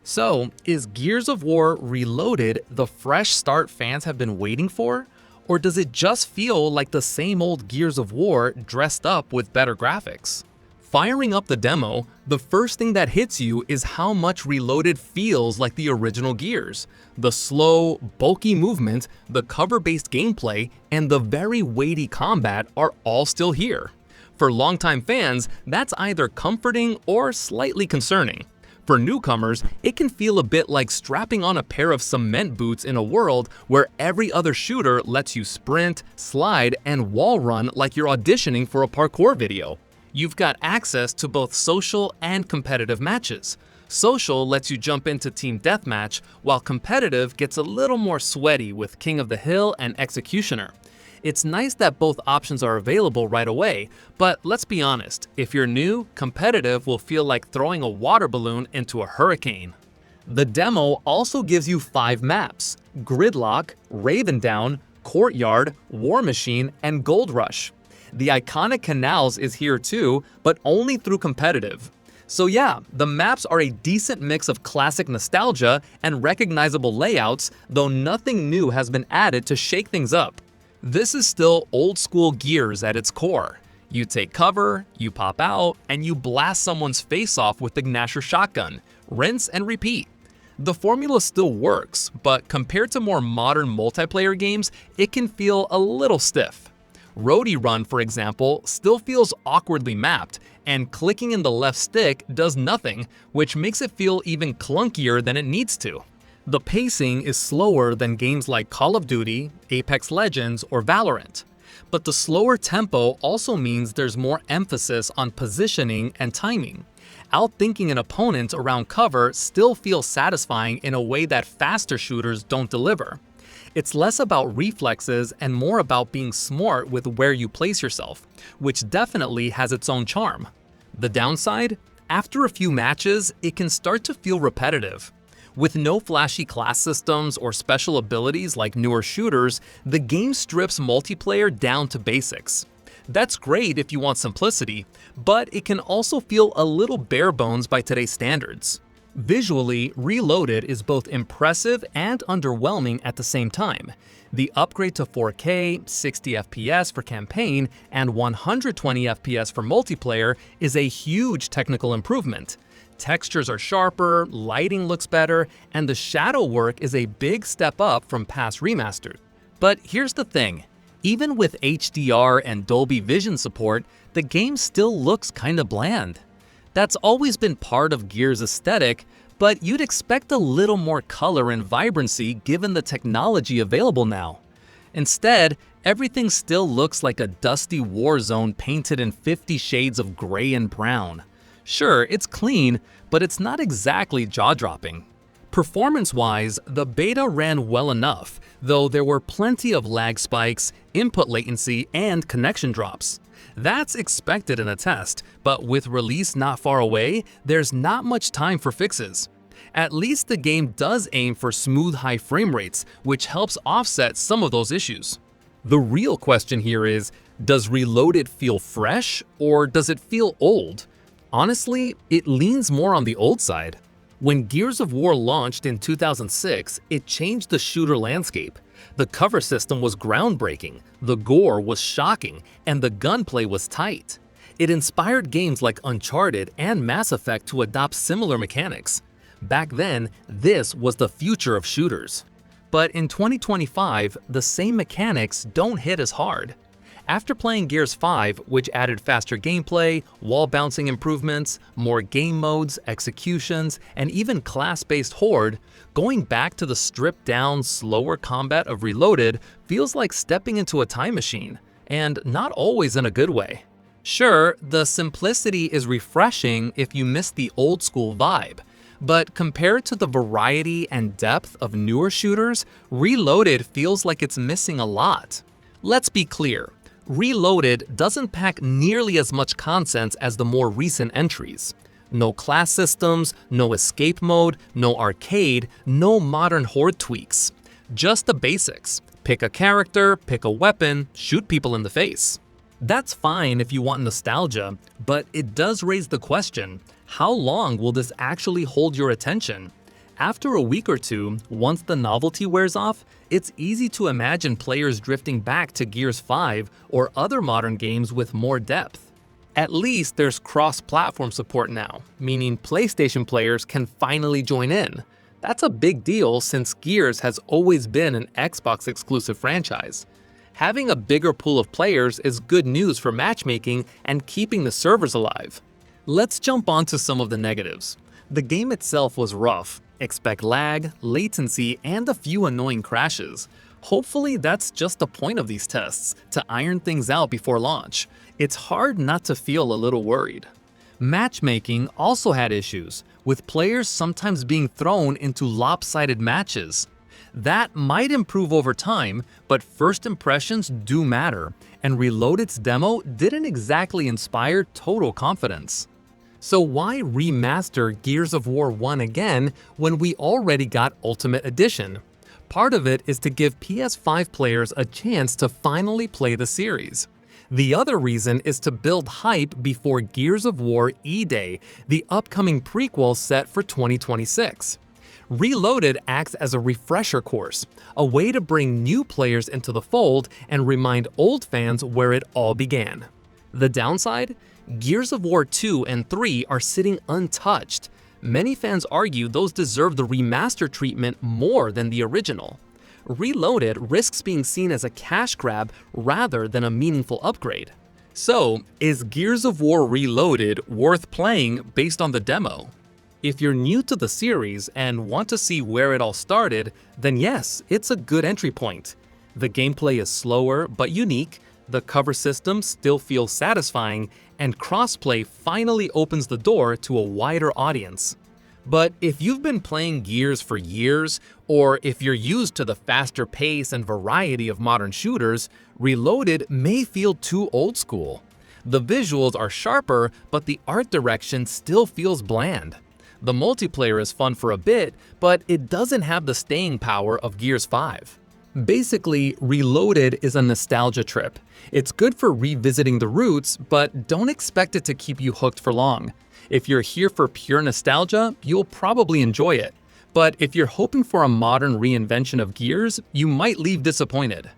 So, is Gears of War Reloaded the fresh start fans have been waiting for? Or does it just feel like the same old Gears of War dressed up with better graphics? Firing up the demo, the first thing that hits you is how much Reloaded feels like the original Gears. The slow, bulky movement, the cover-based gameplay, and the very weighty combat are all still here. For longtime fans, that's either comforting or slightly concerning. For newcomers, it can feel a bit like strapping on a pair of cement boots in a world where every other shooter lets you sprint, slide, and wall run like you're auditioning for a parkour video. You've got access to both social and competitive matches. Social lets you jump into Team Deathmatch, while competitive gets a little more sweaty with King of the Hill and Executioner. It's nice that both options are available right away, but let's be honest, if you're new, competitive will feel like throwing a water balloon into a hurricane. The demo also gives you 5 maps: Gridlock, Ravendown, Courtyard, War Machine, and Gold Rush. The iconic canals is here too, but only through competitive. So yeah, the maps are a decent mix of classic nostalgia and recognizable layouts, though nothing new has been added to shake things up. This is still old school Gears at its core. You take cover, you pop out, and you blast someone's face off with the Gnasher shotgun. Rinse and repeat. The formula still works, but compared to more modern multiplayer games, it can feel a little stiff. Roadie Run, for example, still feels awkwardly mapped, and clicking in the left stick does nothing, which makes it feel even clunkier than it needs to. The pacing is slower than games like Call of Duty, Apex Legends, or Valorant. But the slower tempo also means there's more emphasis on positioning and timing. Outthinking an opponent around cover still feels satisfying in a way that faster shooters don't deliver. It's less about reflexes and more about being smart with where you place yourself, which definitely has its own charm. The downside? After a few matches, it can start to feel repetitive. With no flashy class systems or special abilities like newer shooters, the game strips multiplayer down to basics. That's great if you want simplicity, but it can also feel a little bare bones by today's standards. Visually, Reloaded is both impressive and underwhelming at the same time. The upgrade to 4K, 60 FPS for campaign, and 120 FPS for multiplayer is a huge technical improvement. Textures are sharper, lighting looks better, and the shadow work is a big step up from past remasters. But here's the thing, even with HDR and Dolby Vision support, the game still looks kinda bland. That's always been part of Gears' aesthetic, but you'd expect a little more color and vibrancy given the technology available now. Instead, everything still looks like a dusty war zone painted in 50 shades of gray and brown. Sure, it's clean, but it's not exactly jaw-dropping. Performance-wise, the beta ran well enough, though there were plenty of lag spikes, input latency, and connection drops. That's expected in a test, but with release not far away, there's not much time for fixes. At least the game does aim for smooth high frame rates, which helps offset some of those issues. The real question here is, does Reloaded feel fresh, or does it feel old? Honestly, it leans more on the old side. When Gears of War launched in 2006, it changed the shooter landscape. The cover system was groundbreaking, the gore was shocking, and the gunplay was tight. It inspired games like Uncharted and Mass Effect to adopt similar mechanics. Back then, this was the future of shooters. But in 2025, the same mechanics don't hit as hard. After playing Gears 5, which added faster gameplay, wall bouncing improvements, more game modes, executions, and even class-based horde, going back to the stripped-down, slower combat of Reloaded feels like stepping into a time machine, and not always in a good way. Sure, the simplicity is refreshing if you miss the old-school vibe, but compared to the variety and depth of newer shooters, Reloaded feels like it's missing a lot. Let's be clear. Reloaded doesn't pack nearly as much content as the more recent entries. No class systems, no escape mode, no arcade, no modern horde tweaks. Just the basics. Pick a character, pick a weapon, shoot people in the face. That's fine if you want nostalgia, but it does raise the question, how long will this actually hold your attention? After a week or two, once the novelty wears off, it's easy to imagine players drifting back to Gears 5 or other modern games with more depth. At least there's cross-platform support now, meaning PlayStation players can finally join in. That's a big deal since Gears has always been an Xbox exclusive franchise. Having a bigger pool of players is good news for matchmaking and keeping the servers alive. Let's jump on to some of the negatives. The game itself was rough. Expect lag, latency, and a few annoying crashes. Hopefully that's just the point of these tests, to iron things out before launch. It's hard not to feel a little worried. Matchmaking also had issues, with players sometimes being thrown into lopsided matches. That might improve over time, but first impressions do matter, and Reloaded's demo didn't exactly inspire total confidence. So why remaster Gears of War 1 again when we already got Ultimate Edition? Part of it is to give PS5 players a chance to finally play the series. The other reason is to build hype before Gears of War E-Day, the upcoming prequel set for 2026. Reloaded acts as a refresher course, a way to bring new players into the fold and remind old fans where it all began. The downside? Gears of War 2 and 3 are sitting untouched. Many fans argue those deserve the remaster treatment more than the original. Reloaded risks being seen as a cash grab rather than a meaningful upgrade. So, is Gears of War Reloaded worth playing based on the demo? If you're new to the series and want to see where it all started, then yes, it's a good entry point. The gameplay is slower but unique, the cover system still feels satisfying, and crossplay finally opens the door to a wider audience. But if you've been playing Gears for years, or if you're used to the faster pace and variety of modern shooters, Reloaded may feel too old school. The visuals are sharper, but the art direction still feels bland. The multiplayer is fun for a bit, but it doesn't have the staying power of Gears 5. Basically, Reloaded is a nostalgia trip. It's good for revisiting the roots, but don't expect it to keep you hooked for long. If you're here for pure nostalgia, you'll probably enjoy it. But if you're hoping for a modern reinvention of Gears, you might leave disappointed.